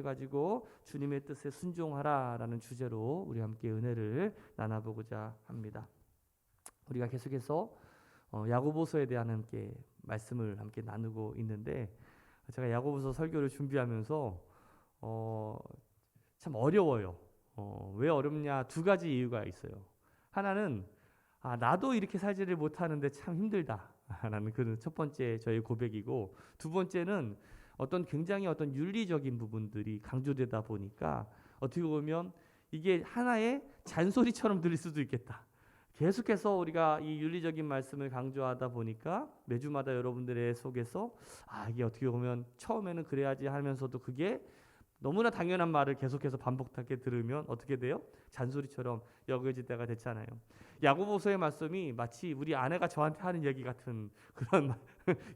가지고 주님의 뜻에 순종하라라는 주제로 우리 함께 은혜를 나눠보고자 합니다. 우리가 계속해서 야고보서에 대한 함께 말씀을 함께 나누고 있는데, 제가 야고보서 설교를 준비하면서 참 어려워요. 왜 어렵냐? 두 가지 이유가 있어요. 하나는 나도 이렇게 살지를 못하는데 참 힘들다라는 그 첫 번째 저의 고백이고, 두 번째는 굉장히 윤리적인 부분들이 강조되다 보니까 어떻게 보면 이게 하나의 잔소리처럼 들릴 수도 있겠다. 계속해서 우리가 이 윤리적인 말씀을 강조하다 보니까 매주마다 여러분들의 속에서 이게 어떻게 보면 처음에는 그래야지 하면서도 그게 너무나 당연한 말을 계속해서 반복하게 들으면 어떻게 돼요? 잔소리처럼 여겨질 때가 됐잖아요. 야고보서의 말씀이 마치 우리 아내가 저한테 하는 얘기 같은 그런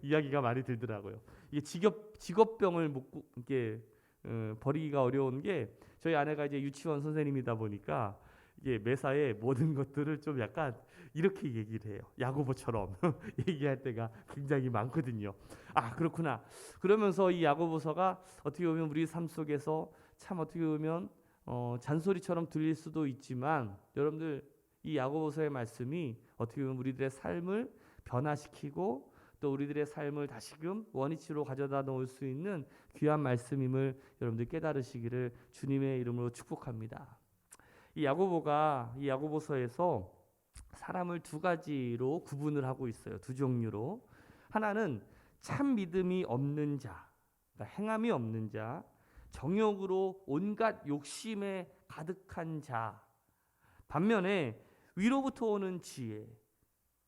이야기가 많이 들더라고요. 이게 직업병을 이렇게 버리기가 어려운 게, 저희 아내가 이제 유치원 선생님이다 보니까 이게 매사에 모든 것들을 좀 약간 이렇게 얘기를 해요. 야고보처럼 얘기할 때가 굉장히 많거든요. 그렇구나. 그러면서 이 야고보서가 어떻게 보면 우리 삶 속에서 참 어떻게 보면 잔소리처럼 들릴 수도 있지만, 여러분들 이 야고보서의 말씀이 어떻게 보면 우리들의 삶을 변화시키고 또 우리들의 삶을 다시금 원위치로 가져다 놓을 수 있는 귀한 말씀임을 여러분들 깨달으시기를 주님의 이름으로 축복합니다. 이 야고보서에서 사람을 두 가지로 구분을 하고 있어요. 두 종류로. 하나는 참 믿음이 없는 자, 그러니까 행함이 없는 자, 정욕으로 온갖 욕심에 가득한 자. 반면에 위로부터 오는 지혜,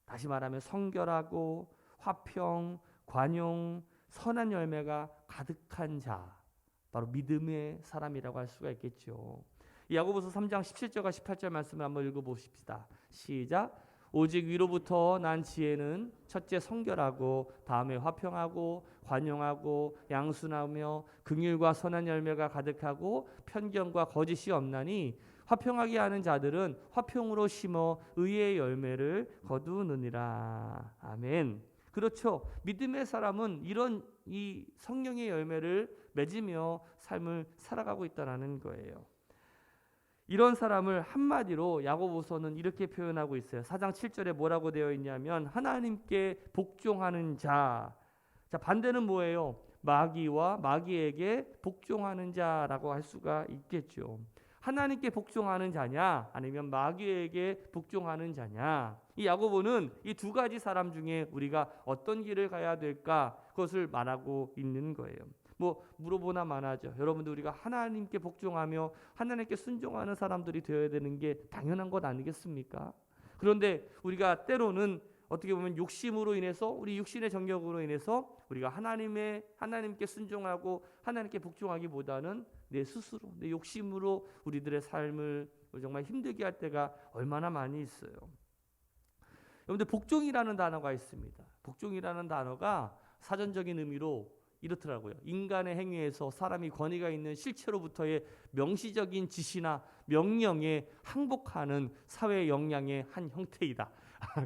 다시 말하면 성결하고 화평, 관용, 선한 열매가 가득한 자, 바로 믿음의 사람이라고 할 수가 있겠죠. 야고보서 3장 17절과 18절 말씀을 한번 읽어보십시다. 시작. 오직 위로부터 난 지혜는 첫째 성결하고 다음에 화평하고 관용하고 양순하며 긍휼과 선한 열매가 가득하고 편견과 거짓이 없나니 화평하게 하는 자들은 화평으로 심어 의의 열매를 거두느니라. 아멘. 그렇죠. 믿음의 사람은 이런 이 성령의 열매를 맺으며 삶을 살아가고 있다는 거예요. 이런 사람을 한마디로 야고보서는 이렇게 표현하고 있어요. 4장 7절에 뭐라고 되어 있냐면 하나님께 복종하는 자. 자, 반대는 뭐예요? 마귀와 마귀에게 복종하는 자라고 할 수가 있겠죠. 하나님께 복종하는 자냐 아니면 마귀에게 복종하는 자냐. 이 야고보는 이 두 가지 사람 중에 우리가 어떤 길을 가야 될까, 그것을 말하고 있는 거예요. 물어보나 마나죠. 여러분들, 우리가 하나님께 복종하며 하나님께 순종하는 사람들이 되어야 되는 게 당연한 것 아니겠습니까? 그런데 우리가 때로는 어떻게 보면 욕심으로 인해서, 우리 육신의 정욕으로 인해서 우리가 하나님께 순종하고 하나님께 복종하기보다는 내 스스로, 내 욕심으로 우리들의 삶을 정말 힘들게 할 때가 얼마나 많이 있어요. 여러분들, 복종이라는 단어가 있습니다. 복종이라는 단어가 사전적인 의미로 이렇더라고요. 인간의 행위에서 사람이 권위가 있는 실체로부터의 명시적인 지시나 명령에 항복하는 사회 역량의 한 형태이다.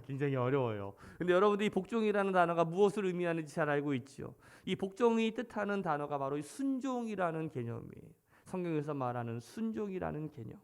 굉장히 어려워요. 근데 여러분들이 이 복종이라는 단어가 무엇을 의미하는지 잘 알고 있죠. 이 복종이 뜻하는 단어가 바로 이 순종이라는 개념이에요. 성경에서 말하는 순종이라는 개념.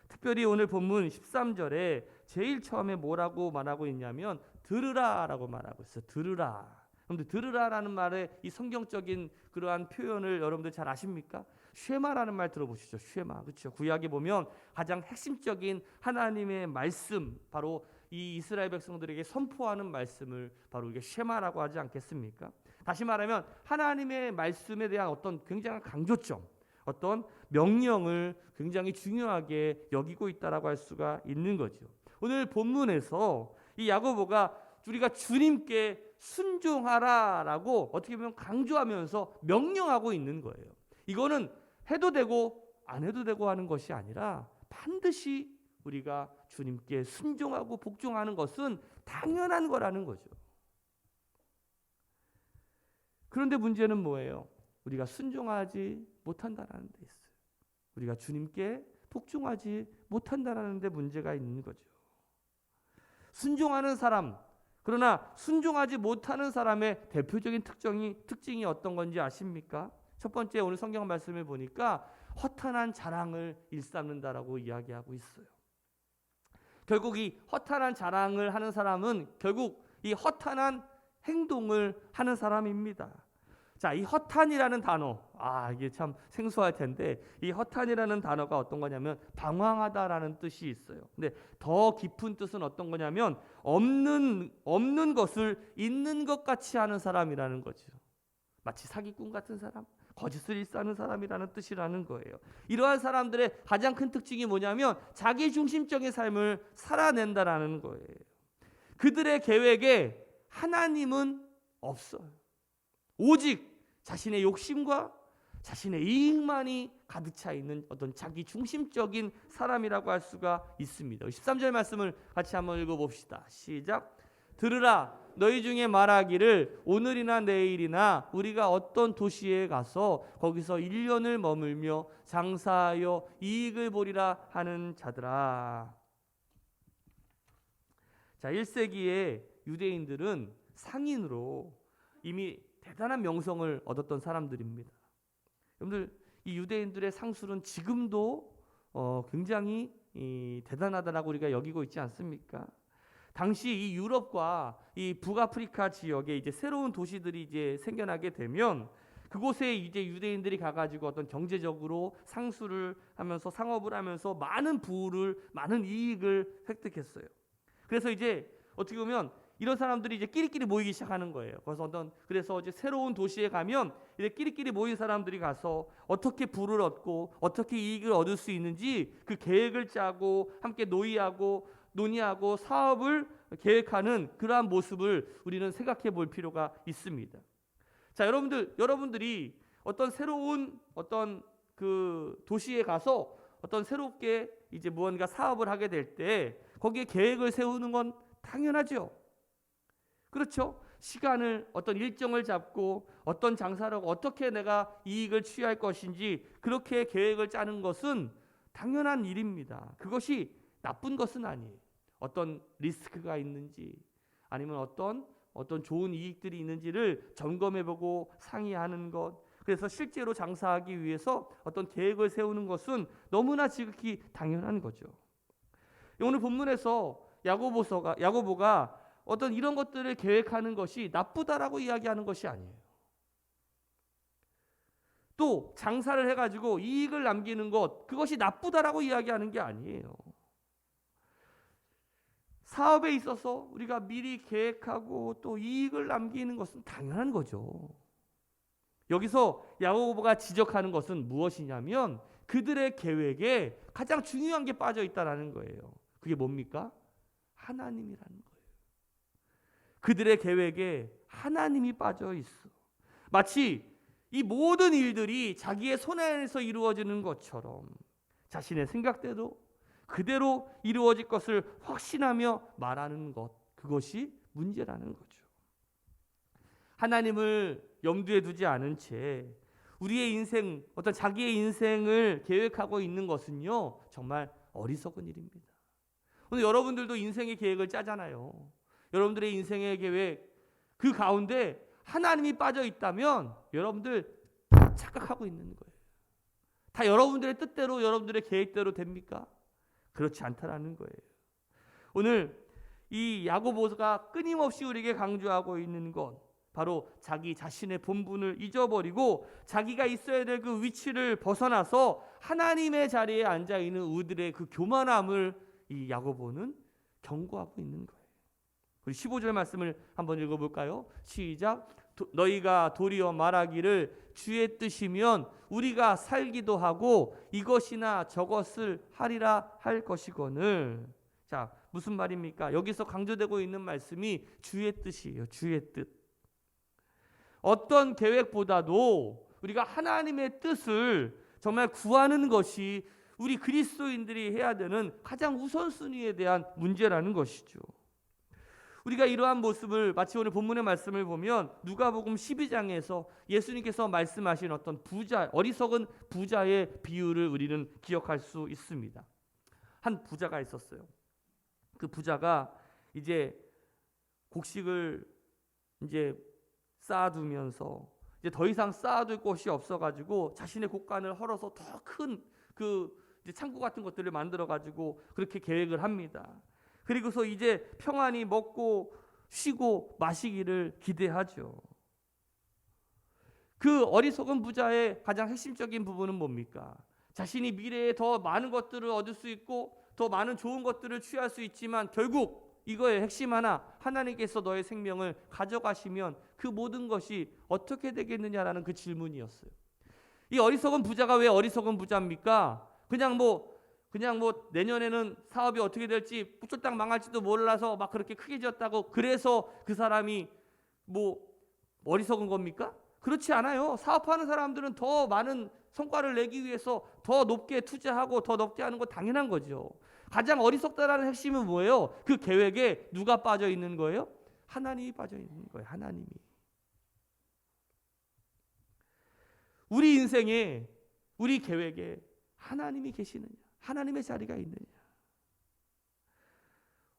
특별히 오늘 본문 13절에 제일 처음에 뭐라고 말하고 있냐면 들으라라고 말하고 있어요. 들으라. 여러분들, 들으라라는 말의 이 성경적인 그러한 표현을 여러분들 잘 아십니까? 쉐마라는 말 들어보시죠. 쉐마. 그렇죠. 구약에 보면 가장 핵심적인 하나님의 말씀, 바로 이 이스라엘 백성들에게 선포하는 말씀을 바로 이게 쉐마라고 하지 않겠습니까? 다시 말하면 하나님의 말씀에 대한 어떤 굉장한 강조점, 어떤 명령을 굉장히 중요하게 여기고 있다라고 할 수가 있는 거죠. 오늘 본문에서 이 야고보가 우리가 주님께 순종하라라고 어떻게 보면 강조하면서 명령하고 있는 거예요. 이거는 해도 되고 안 해도 되고 하는 것이 아니라 반드시 우리가 주님께 순종하고 복종하는 것은 당연한 거라는 거죠. 그런데 문제는 뭐예요? 우리가 순종하지 못한다는 데 있어요. 우리가 주님께 복종하지 못한다는 데 문제가 있는 거죠. 순종하는 사람, 그러나 순종하지 못하는 사람의 대표적인 특징이 어떤 건지 아십니까? 첫 번째 오늘 성경 말씀을 보니까 허탄한 자랑을 일삼는다라고 이야기하고 있어요. 결국 이 허탄한 자랑을 하는 사람은 결국 이 허탄한 행동을 하는 사람입니다. 자, 이 허탄이라는 단어, 이게 참 생소할 텐데 이 허탄이라는 단어가 어떤 거냐면 방황하다라는 뜻이 있어요. 근데 더 깊은 뜻은 어떤 거냐면 없는 것을 있는 것 같이 하는 사람이라는 거죠. 마치 사기꾼 같은 사람, 거짓을 일삼는 사람이라는 뜻이라는 거예요. 이러한 사람들의 가장 큰 특징이 뭐냐면 자기 중심적인 삶을 살아낸다라는 거예요. 그들의 계획에 하나님은 없어요. 오직 자신의 욕심과 자신의 이익만이 가득 차 있는 어떤 자기 중심적인 사람이라고 할 수가 있습니다. 13절 말씀을 같이 한번 읽어봅시다. 시작. 들으라, 너희 중에 말하기를 오늘이나 내일이나 우리가 어떤 도시에 가서 거기서 1년을 머물며 장사하여 이익을 보리라 하는 자들아. 자, 1세기에 유대인들은 상인으로 이미 대단한 명성을 얻었던 사람들입니다. 여러분들, 이 유대인들의 상술은 지금도 굉장히 대단하다라고 우리가 여기고 있지 않습니까? 당시 이 유럽과 이 북아프리카 지역에 이제 새로운 도시들이 이제 생겨나게 되면 그곳에 이제 유대인들이 가가지고 어떤 경제적으로 상술을 하면서 상업을 하면서 많은 부를 많은 이익을 획득했어요. 그래서 이제 어떻게 보면 이런 사람들이 이제 끼리끼리 모이기 시작하는 거예요. 그래서 이제 새로운 도시에 가면 이제 끼리끼리 모인 사람들이 가서 어떻게 부를 얻고 어떻게 이익을 얻을 수 있는지 그 계획을 짜고 함께 논의하고 사업을 계획하는 그러한 모습을 우리는 생각해 볼 필요가 있습니다. 자, 여러분들이 어떤 새로운 어떤 그 도시에 가서 어떤 새롭게 이제 무언가 사업을 하게 될 때 거기에 계획을 세우는 건 당연하죠. 그렇죠? 시간을 어떤 일정을 잡고 어떤 장사를 하고 어떻게 내가 이익을 취할 것인지 그렇게 계획을 짜는 것은 당연한 일입니다. 그것이 나쁜 것은 아니에요. 어떤 리스크가 있는지 아니면 어떤 좋은 이익들이 있는지를 점검해보고 상의하는 것. 그래서 실제로 장사하기 위해서 어떤 계획을 세우는 것은 너무나 지극히 당연한 거죠. 오늘 본문에서 야고보가 어떤 이런 것들을 계획하는 것이 나쁘다라고 이야기하는 것이 아니에요. 또 장사를 해가지고 이익을 남기는 것, 그것이 나쁘다라고 이야기하는 게 아니에요. 사업에 있어서 우리가 미리 계획하고 또 이익을 남기는 것은 당연한 거죠. 여기서 야고보가 지적하는 것은 무엇이냐면 그들의 계획에 가장 중요한 게 빠져 있다는 거예요. 그게 뭡니까? 하나님이라는 거예요. 그들의 계획에 하나님이 빠져 있어. 마치 이 모든 일들이 자기의 손 안에서 이루어지는 것처럼 자신의 생각대로 그대로 이루어질 것을 확신하며 말하는 것, 그것이 문제라는 거죠. 하나님을 염두에 두지 않은 채 우리의 인생, 어떤 자기의 인생을 계획하고 있는 것은요, 정말 어리석은 일입니다. 오늘 여러분들도 인생의 계획을 짜잖아요. 여러분들의 인생의 계획, 그 가운데 하나님이 빠져 있다면 여러분들 착각하고 있는 거예요. 다 여러분들의 뜻대로, 여러분들의 계획대로 됩니까? 그렇지 않다라는 거예요. 오늘 이 야고보가 끊임없이 우리에게 강조하고 있는 것, 바로 자기 자신의 본분을 잊어버리고 자기가 있어야 될 그 위치를 벗어나서 하나님의 자리에 앉아 있는 우리들의 그 교만함을 이 야고보는 경고하고 있는 거예요. 우리 15절 말씀을 한번 읽어볼까요? 시작. 너희가 도리어 말하기를 주의 뜻이면 우리가 살기도 하고 이것이나 저것을 하리라 할 것이거늘. 자, 무슨 말입니까? 여기서 강조되고 있는 말씀이 주의 뜻이에요. 주의 뜻. 어떤 계획보다도 우리가 하나님의 뜻을 정말 구하는 것이 우리 그리스도인들이 해야 되는 가장 우선순위에 대한 문제라는 것이죠. 우리가 이러한 모습을 마치 오늘 본문의 말씀을 보면 누가복음 12장에서 예수님께서 말씀하신 어떤 어리석은 부자의 비유를 우리는 기억할 수 있습니다. 한 부자가 있었어요. 그 부자가 이제 곡식을 이제 쌓아두면서 이제 더 이상 쌓아둘 곳이 없어가지고 자신의 곳간을 헐어서 더 큰 그 창고 같은 것들을 만들어가지고 그렇게 계획을 합니다. 그리고서 이제 평안히 먹고 쉬고 마시기를 기대하죠. 그 어리석은 부자의 가장 핵심적인 부분은 뭡니까? 자신이 미래에 더 많은 것들을 얻을 수 있고 더 많은 좋은 것들을 취할 수 있지만 결국 이거의 핵심 하나, 하나님께서 너의 생명을 가져가시면 그 모든 것이 어떻게 되겠느냐라는 그 질문이었어요. 이 어리석은 부자가 왜 어리석은 부자입니까? 그냥 뭐 내년에는 사업이 어떻게 될지 쫄딱 망할지도 몰라서 막 그렇게 크게 지었다고 그래서 그 사람이 뭐 어리석은 겁니까? 그렇지 않아요. 사업하는 사람들은 더 많은 성과를 내기 위해서 더 높게 투자하고 더 높게 하는 거 당연한 거죠. 가장 어리석다라는 핵심은 뭐예요? 그 계획에 누가 빠져 있는 거예요? 하나님이 빠져 있는 거예요. 하나님이. 우리 인생에, 우리 계획에 하나님이 계시느냐? 하나님의 자리가 있느냐?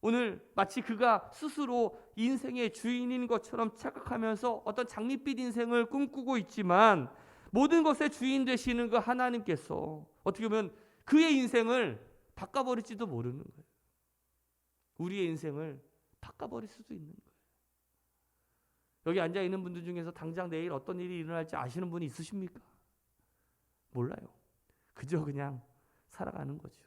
오늘 마치 그가 스스로 인생의 주인인 것처럼 착각하면서 어떤 장밋빛 인생을 꿈꾸고 있지만 모든 것의 주인 되시는 그 하나님께서 어떻게 보면 그의 인생을 바꿔버릴지도 모르는 거예요. 우리의 인생을 바꿔버릴 수도 있는 거예요. 여기 앉아있는 분들 중에서 당장 내일 어떤 일이 일어날지 아시는 분이 있으십니까? 몰라요. 그저 그냥 살아가는 거죠.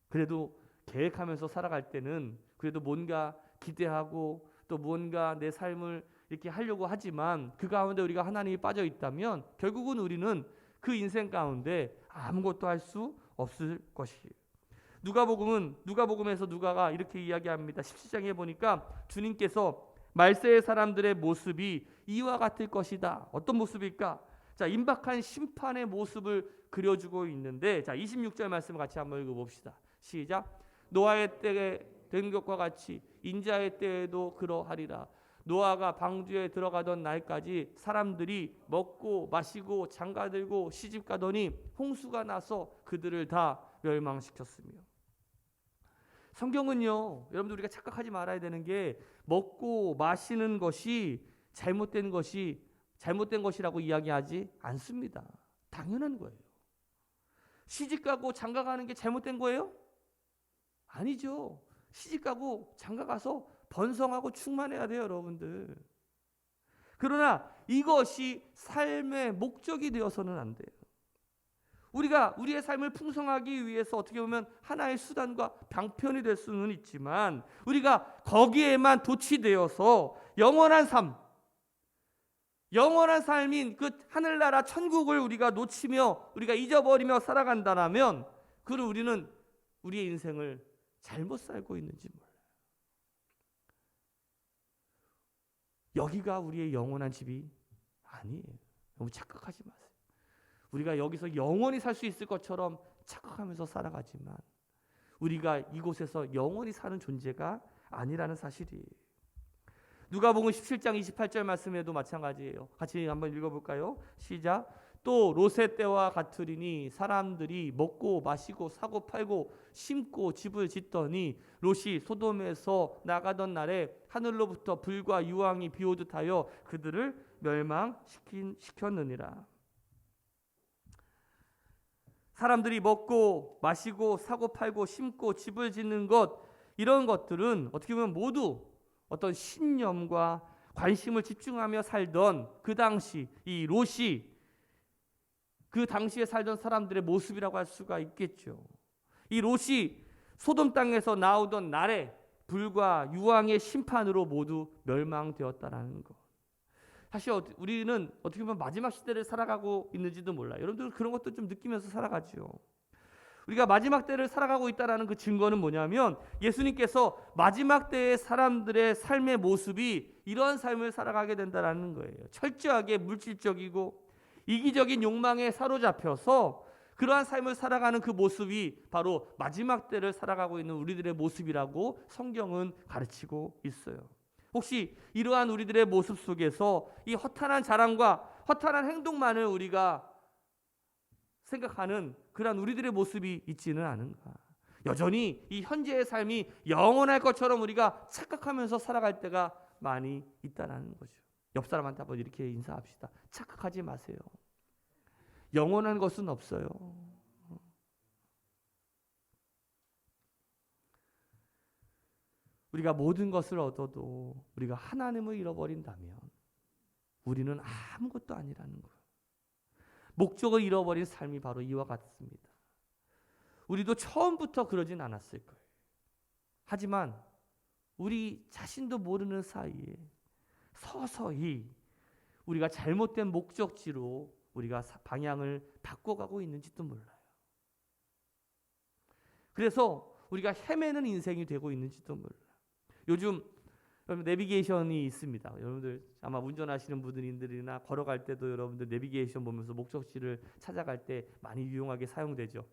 그래도 계획하면서 살아갈 때는 그래도 뭔가 기대하고 또 뭔가 내 삶을 이렇게 하려고 하지만 그 가운데 우리가 하나님이 빠져 있다면 결국은 우리는 그 인생 가운데 아무것도 할 수 없을 것이에요. 누가복음에서 누가가 이렇게 이야기합니다. 17장에 보니까 주님께서 말세의 사람들의 모습이 이와 같을 것이다. 어떤 모습일까? 자, 임박한 심판의 모습을 그려주고 있는데, 자, 26절 말씀을 같이 한번 읽어봅시다. 시작. 노아의 때에 된 것과 같이 인자의 때에도 그러하리라. 노아가 방주에 들어가던 날까지 사람들이 먹고 마시고 장가들고 시집가더니 홍수가 나서 그들을 다 멸망시켰으며. 성경은요, 여러분들 우리가 착각하지 말아야 되는 게 먹고 마시는 것이 잘못된 것이라고 이야기하지 않습니다. 당연한 거예요. 시집가고 장가가는 게 잘못된 거예요? 아니죠. 시집가고 장가가서 번성하고 충만해야 돼요, 여러분들. 그러나 이것이 삶의 목적이 되어서는 안 돼요. 우리가 우리의 삶을 풍성하기 위해서 어떻게 보면 하나의 수단과 방편이 될 수는 있지만 우리가 거기에만 도취되어서 영원한 삶인 그 하늘나라 천국을 우리가 놓치며 우리가 잊어버리며 살아간다면 그럼 우리는 우리의 인생을 잘못 살고 있는지 몰라요. 여기가 우리의 영원한 집이 아니에요. 너무 착각하지 마세요. 우리가 여기서 영원히 살 수 있을 것처럼 착각하면서 살아가지만 우리가 이곳에서 영원히 사는 존재가 아니라는 사실이에요. 누가복음 17장 28절 말씀에도 마찬가지예요. 같이 한번 읽어볼까요? 시작. 또 롯의 때와 같으리니 사람들이 먹고 마시고 사고 팔고 심고 집을 짓더니 롯이 소돔에서 나가던 날에 하늘로부터 불과 유황이 비오듯 하여 그들을 멸망시켰느니라. 사람들이 먹고 마시고 사고 팔고 심고 집을 짓는 것, 이런 것들은 어떻게 보면 모두 어떤 신념과 관심을 집중하며 살던 그 당시 이 롯이 그 당시에 살던 사람들의 모습이라고 할 수가 있겠죠. 이 롯이 소돔 땅에서 나오던 날에 불과 유황의 심판으로 모두 멸망되었다라는 것. 사실 우리는 어떻게 보면 마지막 시대를 살아가고 있는지도 몰라요. 여러분들 그런 것도 좀 느끼면서 살아가죠. 우리가 마지막 때를 살아가고 있다는 그 증거는 뭐냐면 예수님께서 마지막 때의 사람들의 삶의 모습이 이런 삶을 살아가게 된다는 거예요. 철저하게 물질적이고 이기적인 욕망에 사로잡혀서 그러한 삶을 살아가는 그 모습이 바로 마지막 때를 살아가고 있는 우리들의 모습이라고 성경은 가르치고 있어요. 혹시 이러한 우리들의 모습 속에서 이 허탄한 자랑과 허탄한 행동만을 우리가 생각하는 그러한 우리들의 모습이 있지는 않은가? 여전히 이 현재의 삶이 영원할 것처럼 우리가 착각하면서 살아갈 때가 많이 있다는 거죠. 옆 사람한테 한번 이렇게 인사합시다. 착각하지 마세요. 영원한 것은 없어요. 우리가 모든 것을 얻어도 우리가 하나님을 잃어버린다면 우리는 아무것도 아니라는 거예요. 목적을 잃어버린 삶이 바로 이와 같습니다. 우리도 처음부터 그러진 않았을 거예요. 하지만 우리 자신도 모르는 사이에 서서히 우리가 잘못된 목적지로 우리가 방향을 바꿔가고 있는지도 몰라요. 그래서 우리가 헤매는 인생이 되고 있는지도 몰라요. 요즘 내비게이션이 있습니다. 여러분들 아마 운전하시는 분들이나 걸어갈 때도 여러분들 내비게이션 보면서 목적지를 찾아갈 때 많이 유용하게 사용되죠.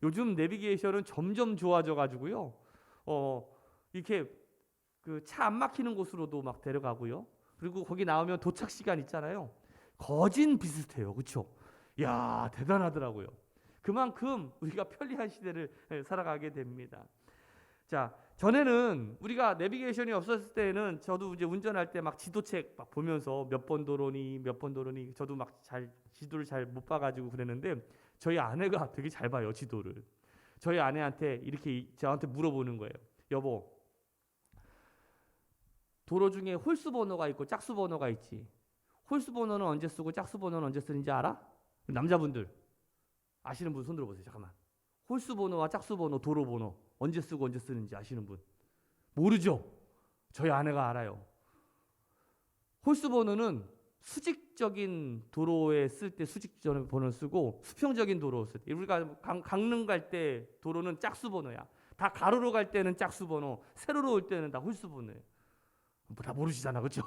요즘 내비게이션은 점점 좋아져 가지고요. 이렇게 그 차 안 막히는 곳으로도 막 데려가고요. 그리고 거기 나오면 도착 시간 있잖아요. 거진 비슷해요. 그렇죠? 야, 대단하더라고요. 그만큼 우리가 편리한 시대를 살아가게 됩니다. 자, 전에는 우리가 내비게이션이 없었을 때는 저도 이제 운전할 때 막 지도책 막 보면서 몇 번 도로니 저도 막 잘 지도를 잘 못 봐가지고 그랬는데 저희 아내가 되게 잘 봐요, 지도를. 저희 아내한테 이렇게 저한테 물어보는 거예요. 여보, 도로 중에 홀수 번호가 있고 짝수 번호가 있지. 홀수 번호는 언제 쓰고 짝수 번호는 언제 쓰는지 알아? 남자분들 아시는 분 손 들어보세요. 잠깐만. 홀수 번호와 짝수 번호, 도로 번호 언제 쓰고 언제 쓰는지 아시는 분? 모르죠? 저희 아내가 알아요. 홀수 번호는 수직적인 도로에 쓸 때 수직 번호를 쓰고 수평적인 도로 쓸 때, 우리가 강릉 갈 때 도로는 짝수 번호야. 다 가로로 갈 때는 짝수 번호, 세로로 올 때는 다 홀수 번호예요. 다 모르시잖아, 그렇죠?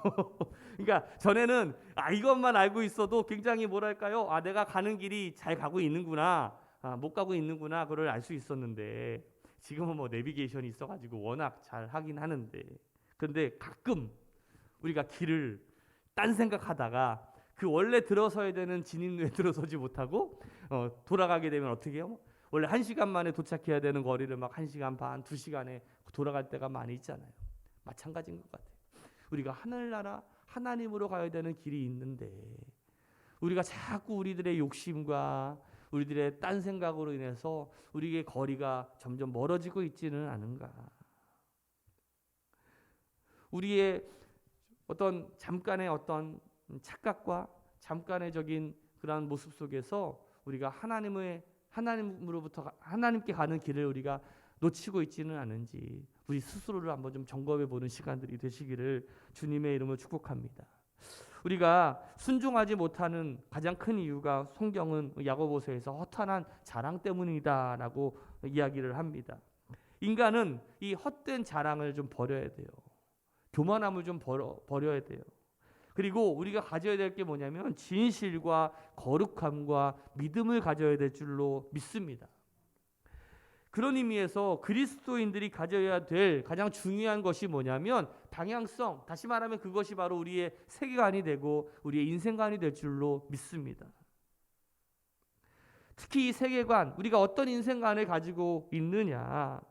그러니까 전에는 이것만 알고 있어도 굉장히 뭐랄까요? 내가 가는 길이 잘 가고 있는구나, 못 가고 있는구나, 그걸 알 수 있었는데 지금은 뭐 내비게이션이 있어가지고 워낙 잘 하긴 하는데, 그런데 가끔 우리가 길을 딴 생각하다가 그 원래 들어서야 되는 진입로에 들어서지 못하고 돌아가게 되면 어떻게 해요? 원래 1시간 만에 도착해야 되는 거리를 막 1시간 반, 2시간에 돌아갈 때가 많이 있잖아요. 마찬가지인 것 같아요. 우리가 하늘나라 하나님으로 가야 되는 길이 있는데 우리가 자꾸 우리들의 욕심과 우리들의 딴 생각으로 인해서 우리의 거리가 점점 멀어지고 있지는 않은가. 우리의 어떤 잠깐의 어떤 착각과 잠깐의적인 그러한 모습 속에서 우리가 하나님으로부터 하나님께 가는 길을 우리가 놓치고 있지는 않은지 우리 스스로를 한번 좀 점검해 보는 시간들이 되시기를 주님의 이름으로 축복합니다. 우리가 순종하지 못하는 가장 큰 이유가 성경은 야고보서에서 허탄한 자랑 때문이다라고 이야기를 합니다. 인간은 이 헛된 자랑을 좀 버려야 돼요. 교만함을 좀 버려야 돼요. 그리고 우리가 가져야 될 게 뭐냐면 진실과 거룩함과 믿음을 가져야 될 줄로 믿습니다. 그런 의미에서 그리스도인들이 가져야 될 가장 중요한 것이 뭐냐면 방향성, 다시 말하면 그것이 바로 우리의 세계관이 되고 우리의 인생관이 될 줄로 믿습니다. 특히 이 세계관, 우리가 어떤 인생관을 가지고 있느냐.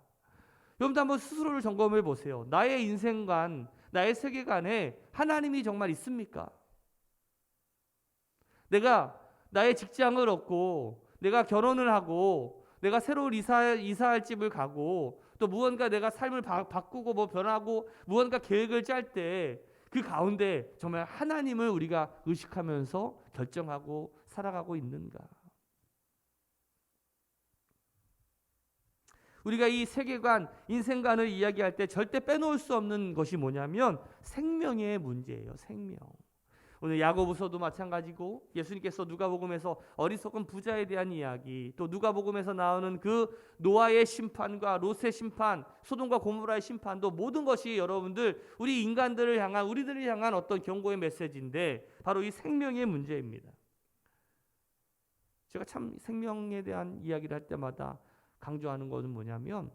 여러분도 한번 스스로를 점검해 보세요. 나의 인생관, 나의 세계관에 하나님이 정말 있습니까? 내가 나의 직장을 얻고 내가 결혼을 하고 내가 새로 이사할 집을 가고 또 무언가 내가 삶을 바꾸고 뭐 변하고 무언가 계획을 짤 때 그 가운데 정말 하나님을 우리가 의식하면서 결정하고 살아가고 있는가? 우리가 이 세계관, 인생관을 이야기할 때 절대 빼놓을 수 없는 것이 뭐냐면 생명의 문제예요. 생명. 오늘 야고보서도 마찬가지고 예수님께서 누가복음에서 어리석은 부자에 대한 이야기, 또 누가복음에서 나오는 그 노아의 심판과 롯의 심판, 소돔과 고모라의 심판도 모든 것이 여러분들 우리 인간들을 향한, 우리들을 향한 어떤 경고의 메시지인데 바로 이 생명의 문제입니다. 제가 참 생명에 대한 이야기를 할 때마다 강조하는 것은 뭐냐면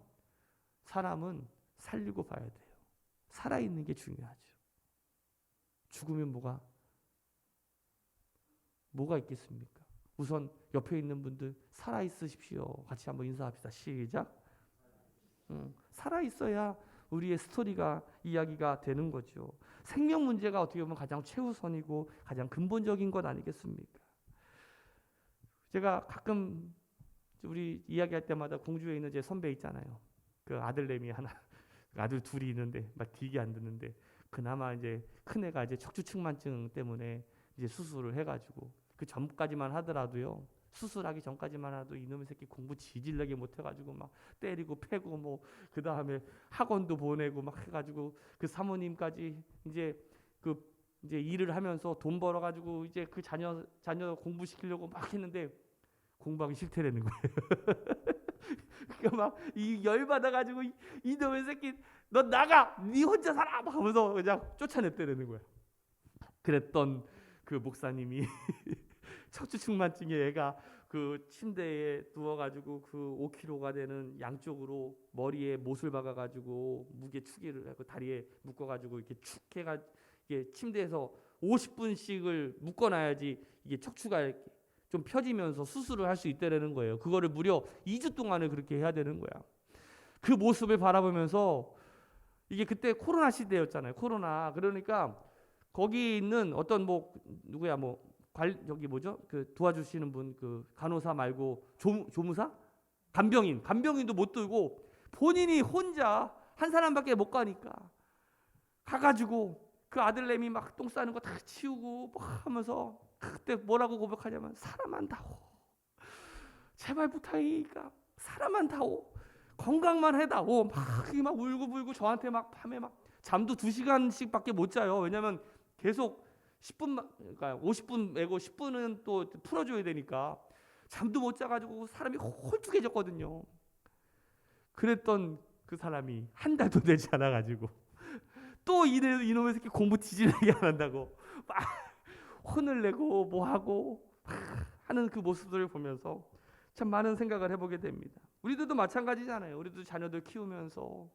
사람은 살리고 봐야 돼요. 살아있는 게 중요하죠. 죽으면 뭐가 있겠습니까? 우선 옆에 있는 분들 살아있으십시오. 같이 한번 인사합시다. 시작. 살아있어야 우리의 스토리가 이야기가 되는 거죠. 생명 문제가 어떻게 보면 가장 최우선이고 가장 근본적인 것 아니겠습니까? 제가 가끔 우리 이야기할 때마다 공주에 있는 제 선배 있잖아요. 그 아들내미 하나, 아들 둘이 있는데 막 되게 안 듣는데 그나마 이제 큰 애가 이제 척추측만증 때문에 이제 수술을 해가지고 그 전까지만 하더라도요. 수술하기 전까지만 해도 이놈의 새끼 공부 지질나게 못해가지고 막 때리고 패고 뭐 그 다음에 학원도 보내고 막 해가지고 그 사모님까지 이제 그 이제 일을 하면서 돈 벌어가지고 이제 그 자녀 공부시키려고 막 했는데 공부하기 싫대라는 거예요. 그러니까 막 이 열받아가지고 이놈의 새끼 너 나가 네 혼자 살아 막 하면서 그냥 쫓아냈대라는 거야. 그랬던 그 목사님이 척추측만증의 애가 그 침대에 누워가지고 그 5kg가 되는 양쪽으로 머리에 못을 박아가지고 무게 추기를 하고 다리에 묶어가지고 이렇게 축 해가 이게 침대에서 50분씩을 묶어놔야지 이게 척추가 이렇게 좀 펴지면서 수술을 할 수 있다는 거예요. 그거를 무려 2주 동안을 그렇게 해야 되는 거야. 그 모습을 바라보면서 이게 그때 코로나 시대였잖아요. 코로나. 그러니까 거기 있는 어떤 뭐 누구야 뭐 저기 뭐죠? 그 도와주시는 분 그 간호사 말고 조무사? 간병인도 못 들고 본인이 혼자 한 사람밖에 못 가니까 가가지고 그 아들내미 막 똥 싸는 거 다 치우고 막 하면서 그때 뭐라고 고백하냐면 사람만 다오. 제발 부탁이니까 사람만 다오. 건강만 해다오. 막 울고불고 저한테 막 밤에 막 잠도 2시간씩밖에 못 자요. 왜냐면 계속 10분 그러니까 50분 매고 10분은 또 풀어줘야 되니까 잠도 못 자가지고 사람이 홀쭉해졌거든요. 그랬던 그 사람이 한 달도 되지 않아가지고 또 이놈의 새끼 공부 뒤지게 안 한다고 막 혼을 내고 뭐하고 하는 그 모습들을 보면서 참 많은 생각을 해보게 됩니다. 우리들도 마찬가지잖아요. 우리도 자녀들 키우면서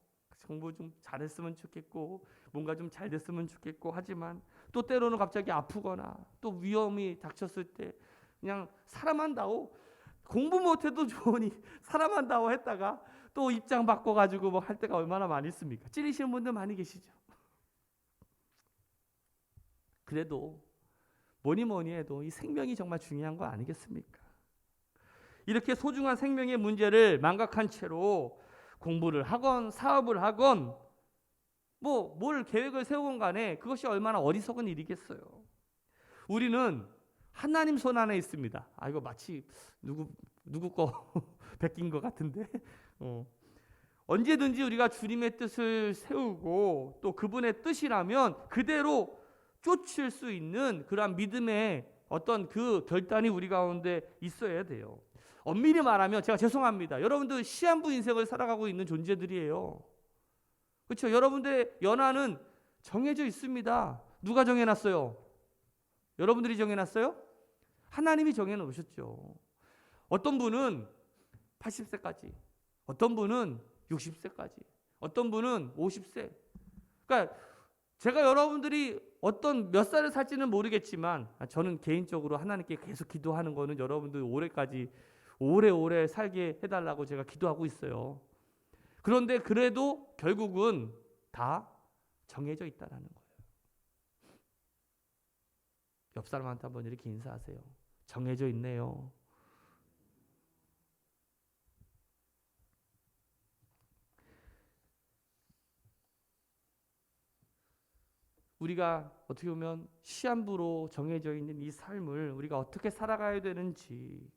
공부 좀 잘했으면 좋겠고 뭔가 좀 잘 됐으면 좋겠고 하지만 또 때로는 갑자기 아프거나 또 위험이 닥쳤을 때 그냥 사람한다고 공부 못해도 좋으니 사람한다고 했다가 또 입장 바꿔가지고 뭐 할 때가 얼마나 많이 있습니까? 찔리시는 분들 많이 계시죠. 그래도 뭐니 해도 이 생명이 정말 중요한 거 아니겠습니까? 이렇게 소중한 생명의 문제를 망각한 채로 공부를 하건 사업을 하건 뭐 뭘 계획을 세우건 간에 그것이 얼마나 어리석은 일이겠어요. 우리는 하나님 손 안에 있습니다. 아 이거 마치 누구 거 베낀 것 같은데 언제든지 우리가 주님의 뜻을 세우고 또 그분의 뜻이라면 그대로 쫓을 수 있는 그러한 믿음의 어떤 그 결단이 우리 가운데 있어야 돼요. 엄밀히 말하면 제가 죄송합니다. 여러분들 시한부 인생을 살아가고 있는 존재들이에요. 그렇죠? 여러분들의 연하는 정해져 있습니다. 누가 정해놨어요? 여러분들이 정해놨어요? 하나님이 정해놓으셨죠. 어떤 분은 80세까지, 어떤 분은 60세까지, 어떤 분은 50세. 그러니까 제가 여러분들이 어떤 몇 살을 살지는 모르겠지만 저는 개인적으로 하나님께 계속 기도하는 거는 여러분들 올해까지 오래오래 살게 해달라고 제가 기도하고 있어요. 그런데 그래도 결국은 다 정해져 있다는 거예요. 옆 사람한테 한번 이렇게 인사하세요. 정해져 있네요. 우리가 어떻게 보면 시한부로 정해져 있는 이 삶을 우리가 어떻게 살아가야 되는지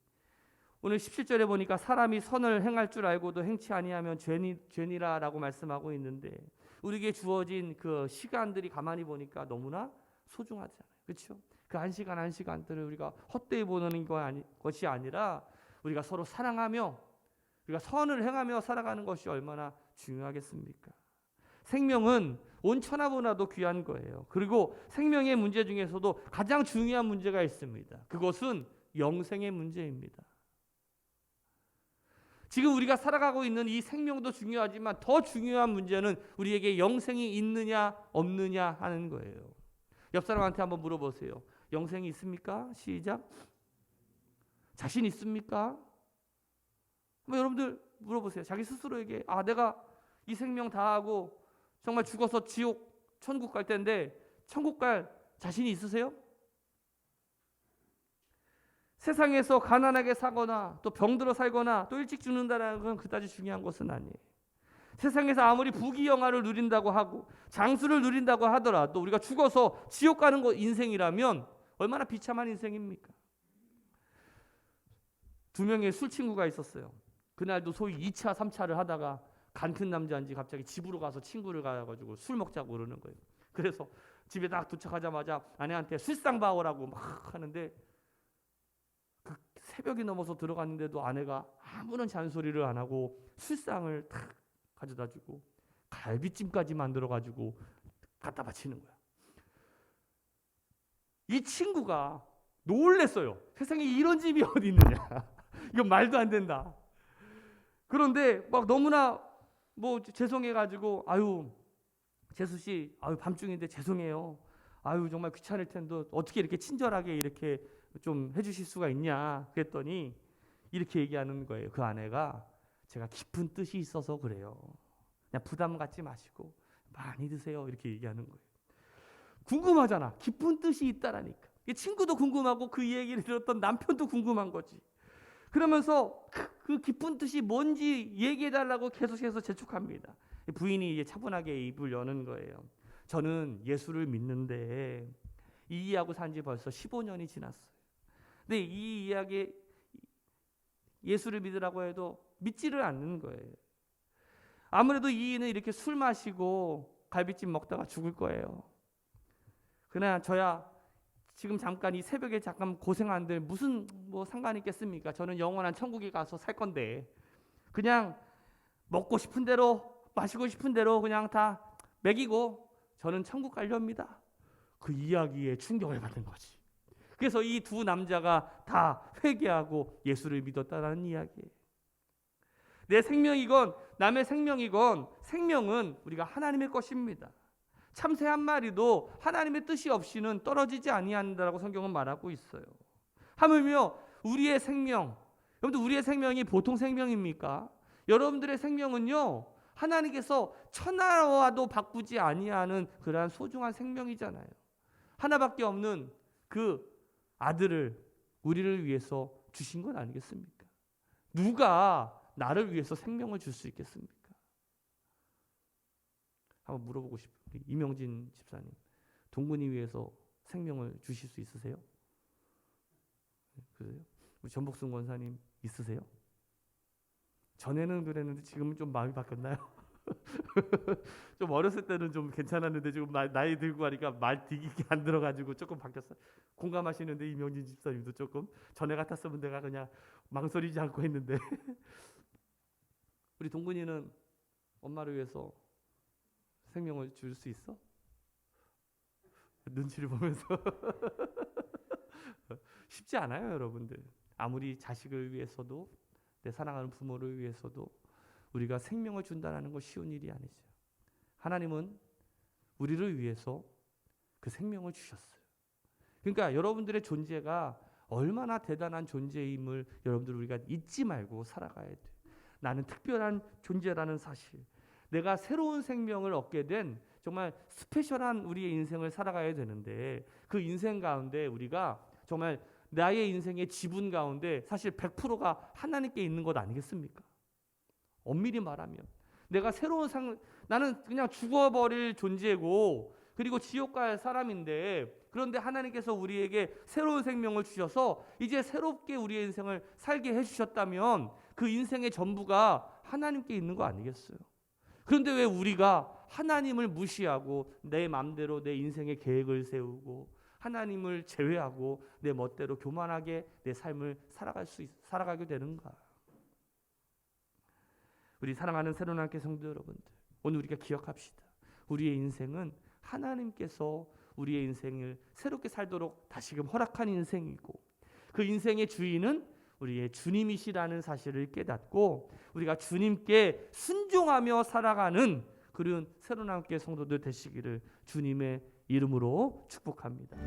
오늘 17절에 보니까 사람이 선을 행할 줄 알고도 행치 아니하면 죄니라라고 말씀하고 있는데 우리에게 주어진 그 시간들이 가만히 보니까 너무나 소중하잖아요. 그렇죠? 그 한 시간 한 시간들을 우리가 헛되이 보내는 것이 아니라 우리가 서로 사랑하며 우리가 선을 행하며 살아가는 것이 얼마나 중요하겠습니까? 생명은 온 천하보다도 귀한 거예요. 그리고 생명의 문제 중에서도 가장 중요한 문제가 있습니다. 그것은 영생의 문제입니다. 지금 우리가 살아가고 있는 이 생명도 중요하지만 더 중요한 문제는 우리에게 영생이 있느냐 없느냐 하는 거예요. 옆 사람한테 한번 물어보세요. 영생이 있습니까? 시작. 자신 있습니까? 한번 여러분들 물어보세요. 자기 스스로에게 내가 이 생명 다 하고 정말 죽어서 지옥, 천국 갈 텐데 천국 갈 자신이 있으세요? 세상에서 가난하게 사거나 또 병들어 살거나 또 일찍 죽는다는 건 그다지 중요한 것은 아니에요. 세상에서 아무리 부귀영화를 누린다고 하고 장수를 누린다고 하더라도 우리가 죽어서 지옥 가는 거 인생이라면 얼마나 비참한 인생입니까? 두 명의 술 친구가 있었어요. 그날도 소위 2차, 3차를 하다가 간 큰 남자인지 갑자기 집으로 가서 친구를 가가지고 술 먹자고 그러는 거예요. 그래서 집에 딱 도착하자마자 아내한테 술상 봐오라고 막 하는데 그 새벽이 넘어서 들어갔는데도 아내가 아무런 잔소리를 안 하고 술상을 탁 가져다 주고 갈비찜까지 만들어가지고 갖다 바치는 거야. 이 친구가 놀랬어요. 세상에 이런 집이 어디 있느냐. 이건 말도 안 된다. 그런데 막 너무나 뭐 죄송해가지고 아유 재수 씨 아유 밤중인데 죄송해요. 아유 정말 귀찮을 텐데 어떻게 이렇게 친절하게 이렇게 좀 해주실 수가 있냐 그랬더니 이렇게 얘기하는 거예요. 그 아내가 제가 깊은 뜻이 있어서 그래요. 그냥 부담 갖지 마시고 많이 드세요. 이렇게 얘기하는 거예요. 궁금하잖아. 깊은 뜻이 있다라니까. 친구도 궁금하고 그 얘기를 들었던 남편도 궁금한 거지. 그러면서 그 깊은 뜻이 뭔지 얘기해달라고 계속해서 재촉합니다. 부인이 이제 차분하게 입을 여는 거예요. 저는 예수를 믿는데 이하고 산 지 벌써 15년이 지났어요. 근데 이 이야기 예수를 믿으라고 해도 믿지를 않는 거예요. 아무래도 이는 이렇게 술 마시고 갈비찜 먹다가 죽을 거예요. 그러나 저야 지금 잠깐 이 새벽에 잠깐 고생한들 무슨 뭐 상관이 있겠습니까? 저는 영원한 천국에 가서 살 건데 그냥 먹고 싶은 대로 마시고 싶은 대로 그냥 다 먹이고 저는 천국 가려합니다. 그 이야기에 충격을 받은 거지. 그래서 이 두 남자가 다 회개하고 예수를 믿었다는 이야기예요. 내 생명이건 남의 생명이건 생명은 우리가 하나님의 것입니다. 참새 한 마리도 하나님의 뜻이 없이는 떨어지지 아니한다라고 성경은 말하고 있어요. 하물며 우리의 생명, 여러분들 우리의 생명이 보통 생명입니까? 여러분들의 생명은요 하나님께서 천하와도 바꾸지 아니하는 그러한 소중한 생명이잖아요. 하나밖에 없는 그 아들을 우리를 위해서 주신 건 아니겠습니까? 누가 나를 위해서 생명을 줄 수 있겠습니까? 한번 물어보고 싶어요. 이명진 집사님, 동근이 위해서 생명을 주실 수 있으세요? 그래요? 우리 전복순 권사님 있으세요? 전에는 그랬는데 지금은 좀 마음이 바뀌었나요? 좀 어렸을 때는 좀 괜찮았는데 지금 나이 들고 하니까 말 디기게 안 들어가지고 조금 바뀌었어요. 공감하시는데 이명진 집사님도 조금 전에 같았으면 내가 그냥 망설이지 않고 했는데 우리 동근이는 엄마를 위해서 생명을 줄 수 있어? 눈치를 보면서 쉽지 않아요, 여러분들. 아무리 자식을 위해서도 내 사랑하는 부모를 위해서도 우리가 생명을 준다는 건 쉬운 일이 아니죠. 하나님은 우리를 위해서 그 생명을 주셨어요. 그러니까 여러분들의 존재가 얼마나 대단한 존재임을 여러분들 우리가 잊지 말고 살아가야 돼요. 나는 특별한 존재라는 사실. 내가 새로운 생명을 얻게 된 정말 스페셜한 우리의 인생을 살아가야 되는데 그 인생 가운데 우리가 정말 나의 인생의 지분 가운데 사실 100%가 하나님께 있는 것 아니겠습니까? 엄밀히 말하면 내가 나는 그냥 죽어버릴 존재고 그리고 지옥 갈 사람인데 그런데 하나님께서 우리에게 새로운 생명을 주셔서 이제 새롭게 우리의 인생을 살게 해주셨다면 그 인생의 전부가 하나님께 있는 거 아니겠어요? 그런데 왜 우리가 하나님을 무시하고 내 마음대로 내 인생의 계획을 세우고 하나님을 제외하고 내 멋대로 교만하게 내 삶을 살아가게 되는가? 우리 사랑하는 새로운 학교 성도 여러분들, 오늘 우리가 기억합시다. 우리의 인생은 하나님께서 우리의 인생을 새롭게 살도록 다시금 허락한 인생이고 그 인생의 주인은 우리의 주님이시라는 사실을 깨닫고 우리가 주님께 순종하며 살아가는 그런 새로운 함께 성도들 되시기를 주님의 이름으로 축복합니다.